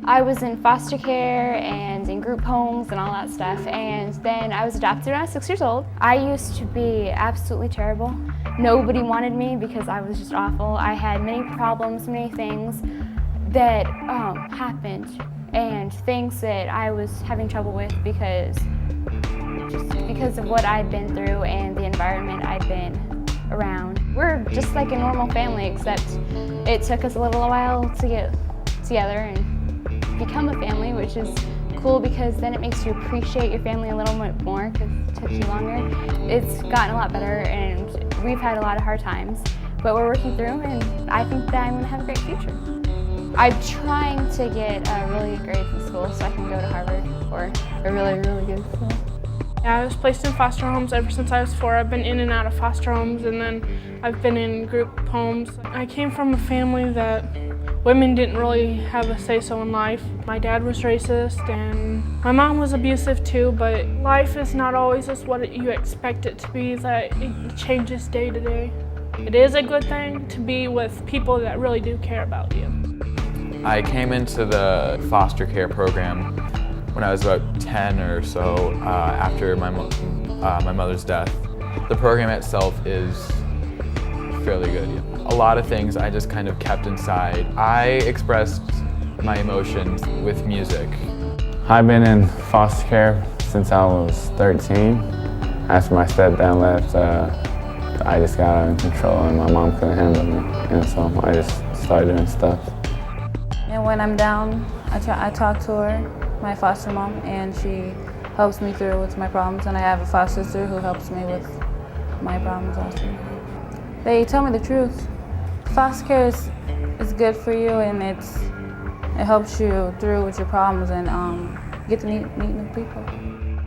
I was in foster care and in group homes and all that stuff, and then I was adopted when I was 6 years old. I used to be absolutely terrible. Nobody wanted me because I was just awful. I had many problems, many things that happened, and things that I was having trouble with because of what I'd been through and the environment I'd been around. We're just like a normal family, except it took us a little while to get together and become a family, which is cool because then it makes you appreciate your family a little bit more because it took you longer. It's gotten a lot better and we've had a lot of hard times, but we're working through and I think that I'm going to have a great future. I'm trying to get really good grades in school so I can go to Harvard or a really, really good school. Yeah, I was placed in foster homes ever since I was 4. I've been in and out of foster homes, and then I've been in group homes. I came from a family that women didn't really have a say-so in life. My dad was racist, and my mom was abusive too, but life is not always just what you expect it to be, that it changes day to day. It is a good thing to be with people that really do care about you. I came into the foster care program when I was about 10 or so after my mother's death. The program itself is fairly good. A lot of things I just kind of kept inside. I expressed my emotions with music. I've been in foster care since I was 13. After my stepdad left, I just got out of control and my mom couldn't handle me. And so I just started doing stuff. And when I'm down, I talk to her, my foster mom, and she helps me through with my problems. And I have a foster sister who helps me with my problems also. They tell me the truth. Foster care is good for you, and it helps you through with your problems and get to meet new people.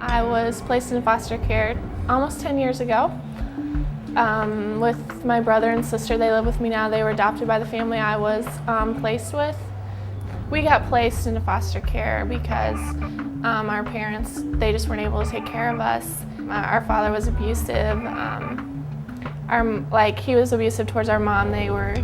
I was placed in foster care almost 10 years ago with my brother and sister. They live with me now. They were adopted by the family I was placed with. We got placed into foster care because our parents, they just weren't able to take care of us. Our father was abusive. He was abusive towards our mom. They were,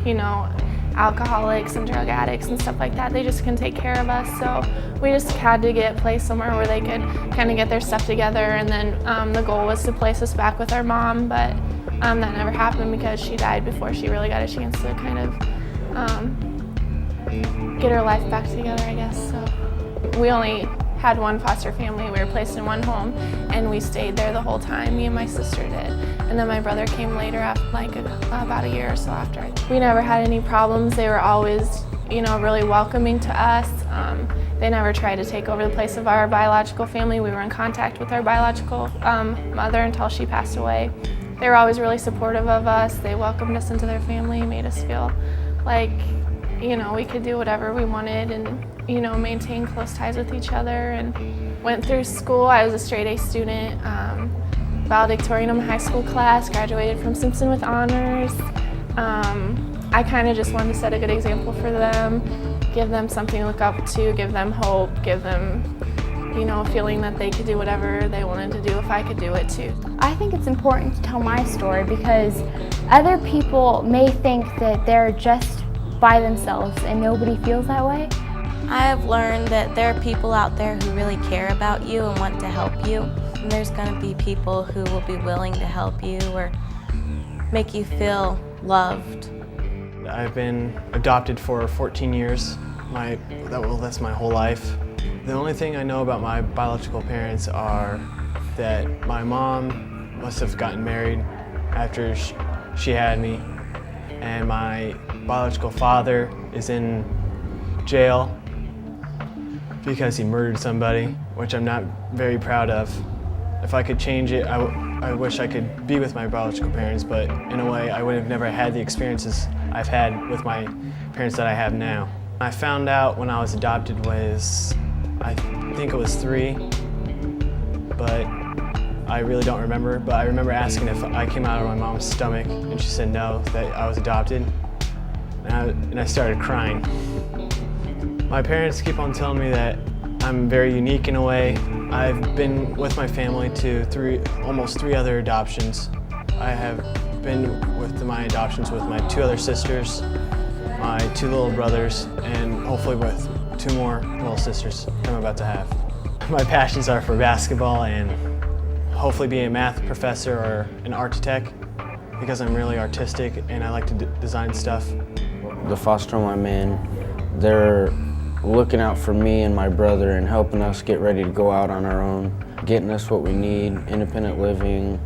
alcoholics and drug addicts and stuff like that. They just couldn't take care of us, so we just had to get placed somewhere where they could kind of get their stuff together, and then the goal was to place us back with our mom, but that never happened because she died before she really got a chance to kind of get her life back together, I guess. So we only had one foster family. We were placed in one home and we stayed there the whole time. Me and my sister did. And then my brother came later, after, about a year or so after. We never had any problems. They were always, really welcoming to us. They never tried to take over the place of our biological family. We were in contact with our biological mother until she passed away. They were always really supportive of us. They welcomed us into their family, made us feel like, we could do whatever we wanted and, maintain close ties with each other. And went through school. I was a straight A student, valedictorian of my high school class, graduated from Simpson with honors. I kind of just wanted to set a good example for them, give them something to look up to, give them hope, give them, a feeling that they could do whatever they wanted to do if I could do it too. I think it's important to tell my story because other people may think that they're just by themselves and nobody feels that way. I have learned that there are people out there who really care about you and want to help you. And there's going to be people who will be willing to help you or make you feel loved. I've been adopted for 14 years. That's my whole life. The only thing I know about my biological parents are that my mom must have gotten married after she had me, and my biological father is in jail because he murdered somebody, which I'm not very proud of. If I could change it, I wish I could be with my biological parents, but in a way I would have never had the experiences I've had with my parents that I have now. I found out when I was adopted was, I think it was 3, but I really don't remember. But I remember asking if I came out of my mom's stomach, and she said no, that I was adopted, and I started crying. My parents keep on telling me that I'm very unique in a way. I've been with my family to almost 3 other adoptions. I have been with my adoptions with my 2 other sisters, my 2 little brothers, and hopefully with 2 more little sisters I'm about to have. My passions are for basketball and hopefully being a math professor or an architect because I'm really artistic and I like to design stuff. The foster home I'm in, they're looking out for me and my brother and helping us get ready to go out on our own, getting us what we need, independent living.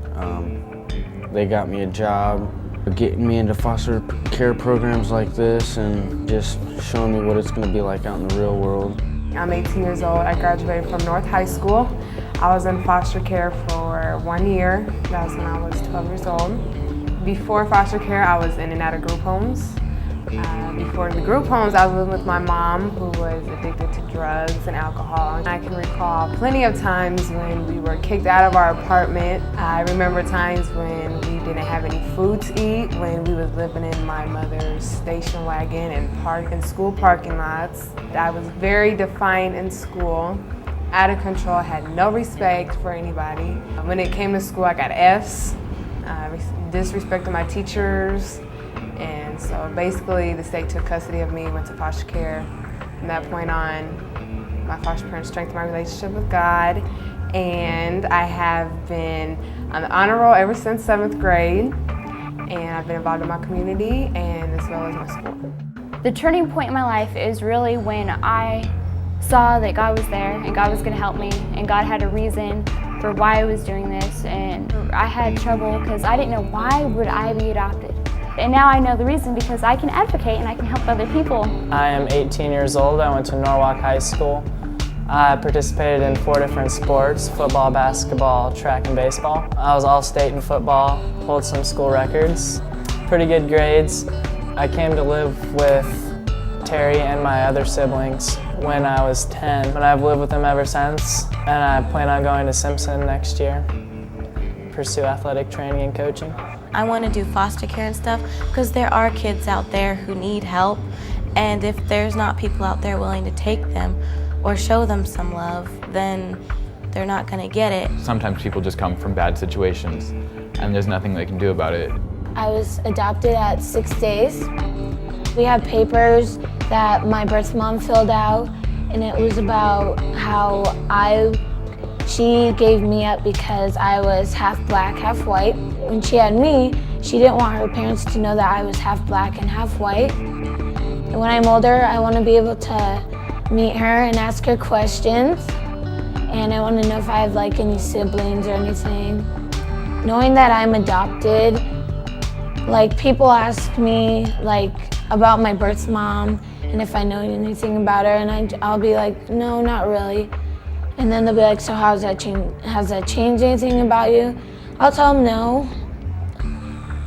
They got me a job, getting me into foster care programs like this and just showing me what it's going to be like out in the real world. I'm 18 years old. I graduated from North High School. I was in foster care for 1 year. That was when I was 12 years old. Before foster care, I was in and out of group homes. Before the group homes, I was living with my mom, who was addicted to drugs and alcohol. And I can recall plenty of times when we were kicked out of our apartment. I remember times when we didn't have any food to eat, when we was living in my mother's station wagon and school parking lots. I was very defiant in school, out of control, had no respect for anybody. When it came to school, I got Fs, disrespected my teachers. And so basically the state took custody of me, went to foster care. From that point on, my foster parents strengthened my relationship with God. And I have been on the honor roll ever since 7th grade. And I've been involved in my community and as well as my school. The turning point in my life is really when I saw that God was there and God was going to help me and God had a reason for why I was doing this. And I had trouble because I didn't know why would I be adopted. And now I know the reason because I can advocate and I can help other people. I am 18 years old. I went to Norwalk High School. I participated in 4 different sports: football, basketball, track, and baseball. I was all-state in football, pulled some school records, pretty good grades. I came to live with Terry and my other siblings when I was 10, and I've lived with them ever since. And I plan on going to Simpson next year, pursue athletic training and coaching. I want to do foster care and stuff because there are kids out there who need help, and if there's not people out there willing to take them or show them some love, then they're not going to get it. Sometimes people just come from bad situations and there's nothing they can do about it. I was adopted at 6 days. We had papers that my birth mom filled out, and it was about how she gave me up because I was half black, half white. When she had me, she didn't want her parents to know that I was half black and half white. And when I'm older, I want to be able to meet her and ask her questions. And I want to know if I have like any siblings or anything. Knowing that I'm adopted, like people ask me like about my birth mom and if I know anything about her, and I'll be like, no, not really. And then they'll be like, so has that changed anything about you? I'll tell them no,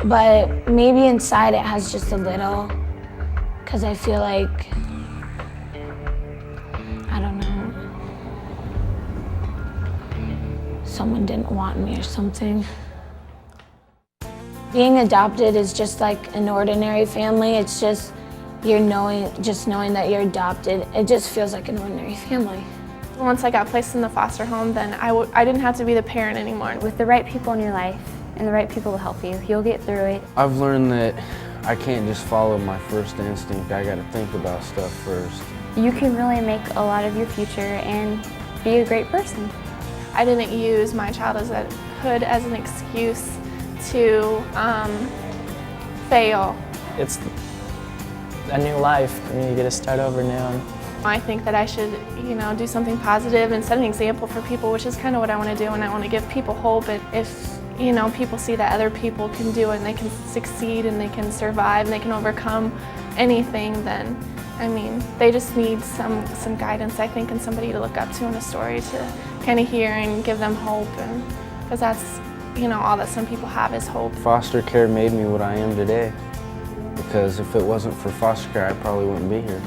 but maybe inside it has just a little, because I feel like, I don't know, someone didn't want me or something. Being adopted is just like an ordinary family. It's just knowing that you're adopted, it just feels like an ordinary family. Once I got placed in the foster home, then I didn't have to be the parent anymore. With the right people in your life and the right people to help you, you'll get through it. I've learned that I can't just follow my first instinct. I got to think about stuff first. You can really make a lot of your future and be a great person. I didn't use my childhood as an excuse to fail. It's a new life. I mean, you get to start over new. I think that I should, do something positive and set an example for people, which is kind of what I want to do, and I want to give people hope. And if, people see that other people can do it and they can succeed and they can survive and they can overcome anything, then, they just need some guidance, I think, and somebody to look up to in a story to kind of hear and give them hope, and because that's, all that some people have is hope. Foster care made me what I am today, because if it wasn't for foster care, I probably wouldn't be here.